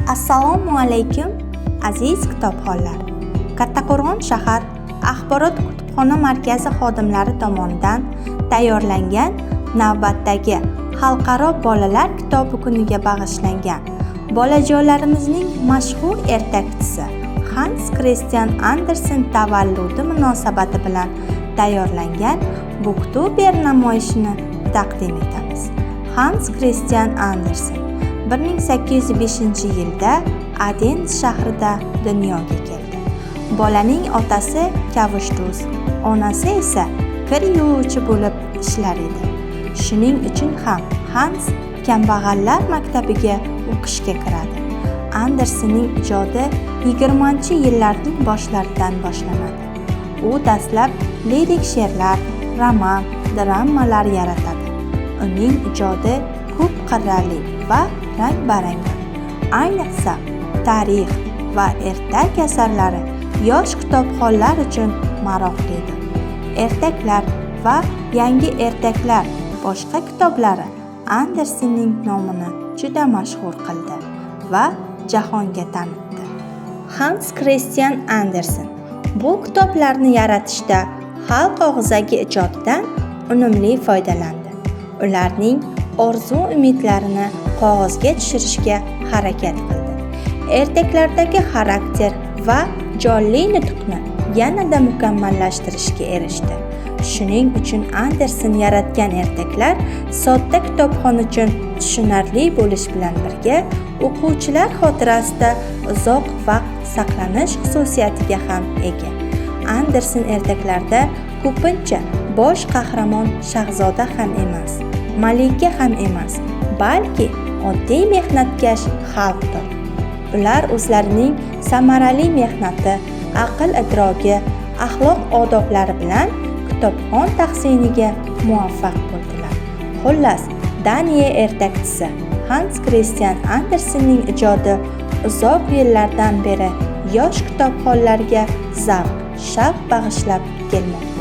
Assalomu alaykum aziz kitobxonlar. Kattaqo'rg'on shahar axborot kutubxona markazi xodimlari tomonidan tayyorlangan navbatdagi xalqaro bolalar kitobi kuniga bag'ishlangan bolajonlarimizning mashhur ertakchisi Hans Christian Andersen tavalludi munosabati bilan tayyorlangan Booktuber namoyishini taqdim etamiz. Hans Christian Andersen 1805-yilda Adens shahrida dunyoga keldi. Bolaning otasi kavush-do'st, onasi esa kir yuvuvchi bo'lib ishlar edi. Shuning uchun ham Hans kambag'allar maktabiga o'qishga kiradi. Andersenning ijodi 20-yillarning boshlaridan boshlanadi. U dastlab lirik she'rlar, roman, dramalar yaratadi. Uning ijodi ko'p qirrali va rang-barang. Ayniqsa tarix va ertak asarlari yosh kitobxonlar uchun maroqlidir. Ertaklar va yangi ertaklar boshqa kitoblari Andersenning nomini juda mashhur qildi va jahonga tanitdi. Hans Christian Andersen bu kitoblarni yaratishda xalq og'zaki ijodidan unumli foydalandi. Ularning orzu-umidlarini qog'ozga tushirishga harakat qildi. Ertaklardagi xarakter va jonli nutqni yanada mukammallashtirishga erishdi. Shuning uchun Andersen yaratgan ertaklar sodda kitobxon uchun tushunarli bo'lish bilan birga o'quvchilar xotirasida uzoq vaqt saqlanish xususiyatiga ham ega. Andersen ertaklarda ko'pincha bosh qahramon shahzoda ham emas, malika ham emas, balki oddiy mehnatkash xalqdir. Ular o'zlarining samarali mehnati, aql-idroki, axloq-odoblari bilan kitobxon tahsiniga muvaffaq bo'ldilar. Xullas, Daniya ertakchisi Hans Christian Andersenning ijodi uzoq yillardan beri yosh kitobxonlarga zavq, shavq bag'ishlab kelmoqda.